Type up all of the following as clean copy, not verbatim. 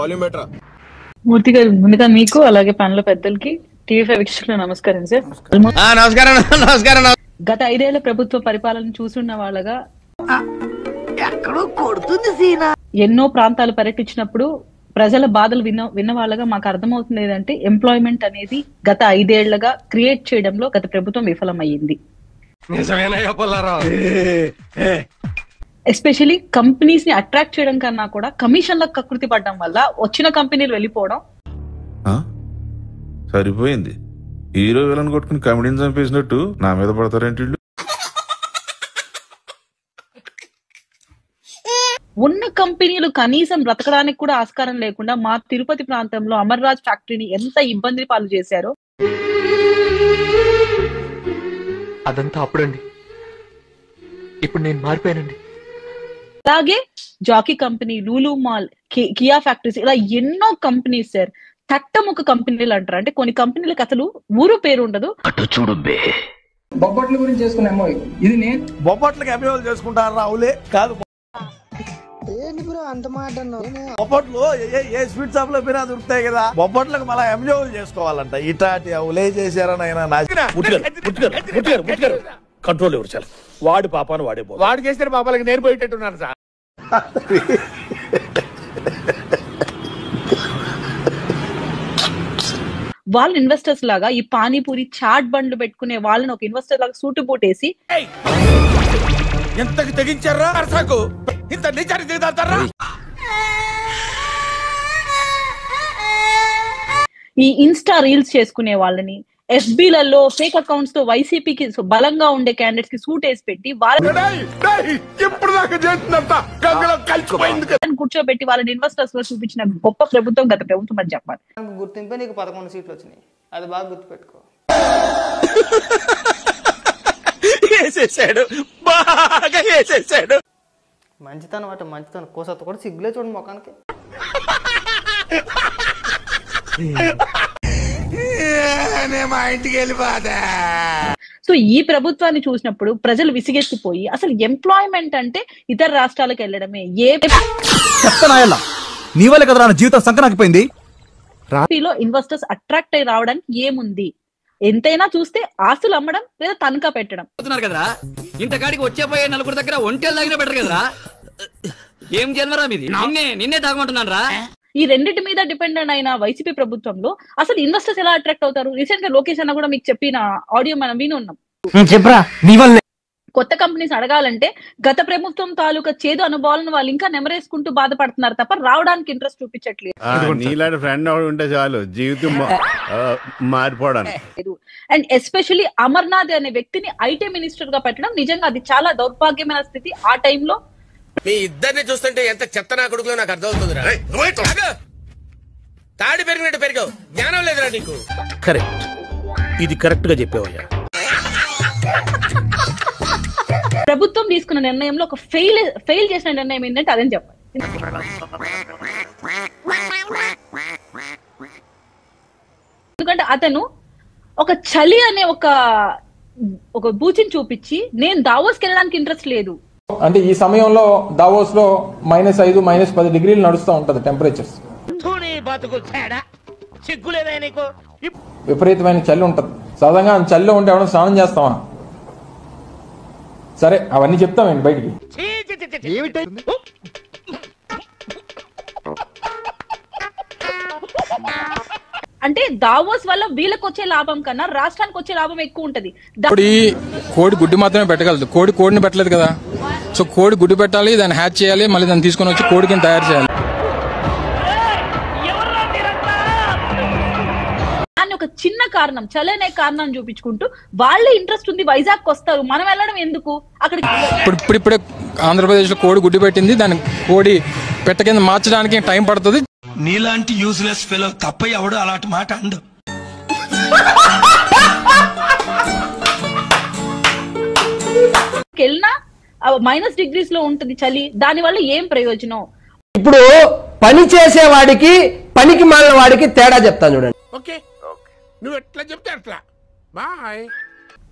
Volume better. మూర్తి గారు, ముందుగా మీకు అలాగే పనుల పెద్దలకి టీవీ5 వీక్షకులు నమస్కారం సార్. నమస్కారం. గత 5 ఏళ్ల ప్రభుత్వ పరిపాలన చూసున్న వాళ్ళగా ఎన్నో ప్రాంతాలు పర్యటించినప్పుడు ప్రజల బాధలు విన్న వాళ్ళగా మాకు అర్థమవుతుంది ఏంటంటే ఎంప్లాయ్మెంట్ అనేది గత 5 ఏళ్లుగా క్రియేట్ చేయడంలో గత ప్రభుత్వం విఫలమయ్యింది. ఎస్పెషల్లీ కంపెనీస్ ని అట్రాక్ట్ చేయడం కన్నా కూడా కమిషన్లకు కకృతి పడడం వల్ల వచ్చిన కంపెనీలు వెళ్ళిపోవడం. సరిపోయింది, హీరో విలన్ కొట్టుకుని కమెడీని చంపేసినట్టు నా మీద పడతారేంటి? ఉన్న కంపెనీలు కనీసం బ్రతకడానికి కూడా ఆస్కారం లేకుండా మా తిరుపతి ప్రాంతంలో అమర్రాజ్ ఫ్యాక్టరీని ఎంత ఇబ్బంది పాలు చేశారో. అదంతా అప్పుడండి, ఇప్పుడు నేను మారిపోయానండి. అలాగే Jockey company, Lulu mall, Kia factories, ఇలా ఎన్నో కంపెనీస్ సార్ తట్టముఖ కంపెనీలు అంటారు. అంటే కొన్ని కంపెనీలకు అసలు ఊరు పేరు ఉండదు. బొబ్బట్ల గురించి చేసుకునే ఎంఓయూ ఇది. నేను బొబ్బట్లకి ఎంఓయూలు చేసుకుంటాను రావులే కాదు. అంత మాట బొబ్బట్లు ఏ స్వీట్ షాప్ లో పోయినా దొరుకుతాయి కదా, బొబ్బట్లకు మళ్ళీ ఎంఓయూలు చేసుకోవాలంట. ఇటాటి అవులే చేశారని ఆయన కంట్రోల్ ఎవరు చాలు, వాడి పాపాను వాడే వాడు చేస్తే పాపాలకి నేను పోయేటట్టున్నాను సార్. వాళ్ళ ఇన్వెస్టర్స్ లాగా ఈ పానీపూరి చాట్ బండ్లు పెట్టుకునే వాళ్ళని ఒక ఇన్వెస్టర్ లాగా సూటు బూటేసి ఎంతకి తెగించారా ఇంత నిజాన్ని దిగుతారా? ఈ ఇన్స్టా రీల్స్ చేసుకునే వాళ్ళని, ఎఫ్బీలలో ఫేక్ అకౌంట్స్ తో వైసీపీకి బలంగా ఉండే క్యాండిడేట్స్ కి సూట్ వేసి పెట్టి వాళ్ళని కూర్చోబెట్టి వాళ్ళని ఇన్వెస్టర్స్ లో చూపించిన గొప్ప ప్రభుత్వం గత ప్రభుత్వం అని చెప్పాలి. గుర్తింపే నీకు 11 సీట్లు వచ్చినాయి, అది బాగా గుర్తుపెట్టుకో. మంచితనం అట మంచితనం కోసత్త కూడా సిగ్గులే చూడండి ముఖానికి. మా ఇంటికి వెళ్ళిపోతా. సో ఈ ప్రభుత్వాన్ని చూసినప్పుడు ప్రజలు విసిగెత్తిపోయి అసలు ఎంప్లాయ్మెంట్ అంటే ఇతర రాష్ట్రాలకు వెళ్ళడమే. నీ వల్ల కదా నా జీవితం సంకనాకిపోయింది. రాష్ట్రంలో ఇన్వెస్టర్స్ అట్రాక్ట్ అయి రావడానికి ఏముంది? ఎంతైనా చూస్తే ఆస్తులు అమ్మడం లేదా తనఖా పెట్టడం. కదా ఇంతకాడికి వచ్చేపోయే నలుగురు దగ్గర ఒంటెలు తాగినా బెటర్ కదరా. ఏం జన్మరా మీది? నిన్నే తాగమంటున్నాను రా. ఈ రెండింటి మీద డిపెండెంట్ అయిన వైసీపీ ప్రభుత్వంలో అసలు ఇన్వెస్టర్స్ ఎలా అట్రాక్ట్ అవుతారు? రీసెంట్ గా లోకేష్ అన్న కూడా మీకు చెప్పిన ఆడియో మనం విని ఉన్నాం. కొత్త కంపెనీస్ అడగాలంటే గత ప్రభుత్వం తాలూకా చేదు అనుభవాలను వాళ్ళు ఇంకా నెమరేసుకుంటూ బాధపడుతున్నారు తప్ప రావడానికి ఇంట్రెస్ట్ చూపించట్లేదు. నీలాంటి ఫ్రెండ్ ఉంటే చాలు జీవితం మారిపోవడానికి. అండ్ ఎస్పెషల్లీ అమర్నాథ్ అనే వ్యక్తిని ఐటీ మినిస్టర్ గా పెట్టడం నిజంగా అది చాలా దౌర్భాగ్యమైన స్థితి. ఆ టైంలో మీ ఇద్దరిని చూస్తుంటే ఎంత చెత్త నా కొడుకులో నాకు అర్థమవుతుందిరా. తాడి పెరిగినట్టు పెరిగావు, జ్ఞానం లేదురా నీకు. కరెక్ట్, ఇది కరెక్ట్ గా చెప్పావయ్యా. ప్రభుత్వం తీసుకున్న నిర్ణయంలో ఒక ఫెయిల్ చేసిన నిర్ణయం ఏంటంటే అదని చెప్పాలి. ఎందుకంటే అతను ఒక చలి అనే ఒక బూచిని చూపించి నేను దావోస్కి వెళ్ళడానికి ఇంట్రెస్ట్ లేదు అంటే ఈ సమయంలో దావోస్ లో -5, -10 డిగ్రీలు నడుస్తూ ఉంటది టెంపరేచర్స్. విపరీతమైన చలి ఉంటది. సాధారణంగా చలిలో ఉంటే ఎవరైనా స్నానం చేస్తామా? సరే అవన్నీ చెప్తామండి బయటికి. అంటే దావోస్ వల్ల వీళ్ళకి వచ్చే లాభం కన్నా రాష్ట్రానికి వచ్చే లాభం ఎక్కువ ఉంటది. కోడి గుడ్డు మాత్రమే పెట్టగలదు, కోడిని పెట్టలేదు కదా. సో కోడి గుడ్డు పెట్టాలి, దాన్ని హ్యాచ్ చేయాలి, మళ్ళీ దాన్ని తీసుకొని వచ్చి కోడికి తయారు చేయాలి. దాన్ని ఒక చిన్న కారణం, చలనే కారణం చూపించుకుంటూ వాళ్ళే ఇంట్రెస్ట్ ఉంది వైజాగ్ వస్తారు, మనం వెళ్ళడం ఎందుకు అక్కడికి. ఇప్పుడే ఆంధ్రప్రదేశ్ లో కోడి గుడ్డు పెట్టింది, దాన్ని కోడి పెట్ట కింద మార్చడానికి టైం పడుతుంది. నీలాంటి యూజ్లెస్ ఫెలో తప్ప ఎవడు అలాంటి మాట అండు. వెళ్ళినా -డిగ్రీస్ లో ఉంటుంది చలి, దాని వల్ల ఏం ప్రయోజనం? ఇప్పుడు పని చేసేవాడికి పనికి మాలిన వాడికి తేడా చెప్తాను చూడండి. ఓకే, నువ్వు ఎట్లా చెప్తే అట్లా. బాయ్.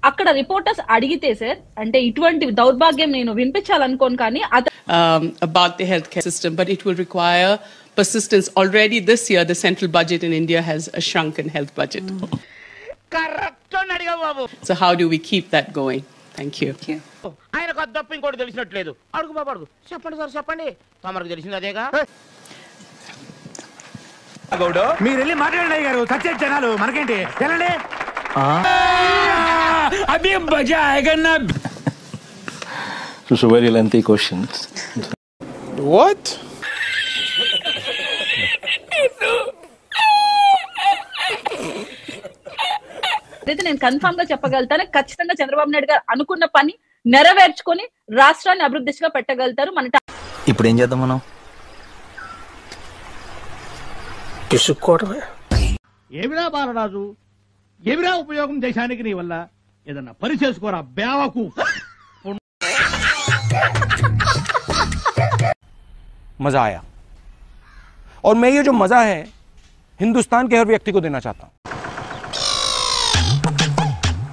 అక్కడ రిపోర్టర్స్ అడిగితే సార్, అంటే ఇటువంటి దౌర్భాగ్యం నేను వినిపించాలనుకోను, కానీ about the healthcare system, but it will require persistence. Already this year, the central budget in India has a shrunken health budget. So how do we keep that going? Thank you. ఆయన కొత్త ఇంకోటి తెలిసినట్లేదు. అడుగు బాబు అడుగు. చెప్పండి sir చెప్పండి. తమరికి తెలిసింది అదేగా. మీరు వెళ్ళి మాట్లాడండి గారు. చచ్చే జనాలు మనకేంటి వెళ్ళండి. అభి మజా ఆయేగా నా. Those are very lengthy questions. What? అయితే నేను కన్ఫర్మ్ గా చెప్పగలుగుతాను, ఖచ్చితంగా చంద్రబాబు నాయుడు గారు అనుకున్న పని నెరవేర్చుకొని రాష్ట్రాన్ని అభివృద్ధి దిశగా పెట్టగలుగుతారు. మన ఇప్పుడు ఏం చేద్దాం మనం? ఏమిరా బాలరాజు, ఏమిరా ఉపయోగం దేశానికి నీ వల్ల? ఏదన్నా పని చేసుకోరా బేవకు. मजा आया और मैं ये जो मजा है हिंदुस्तान के हर व्यक्ति को देना चाहता हूं.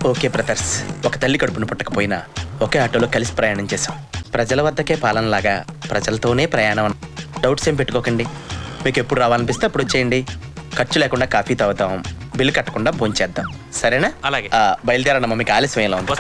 ఓకే బ్రదర్స్, ఒక తల్లి కడుపును పుట్టకపోయినా ఒకే ఆటోలో కలిసి ప్రయాణం చేశాం. ప్రజల వద్దకే పాలనలాగా ప్రజలతోనే ప్రయాణం. డౌట్స్ ఏం పెట్టుకోకండి. మీకు ఎప్పుడు రావాలనిపిస్తే అప్పుడు వచ్చేయండి. ఖర్చు లేకుండా కాఫీ తాగుతాం, బిల్లు కట్టకుండా భోంచేద్దాం. సరేనా? అలాగే. బయలుదేరమ్మా, మీకు ఆలస్యం ఎలా ఉంది?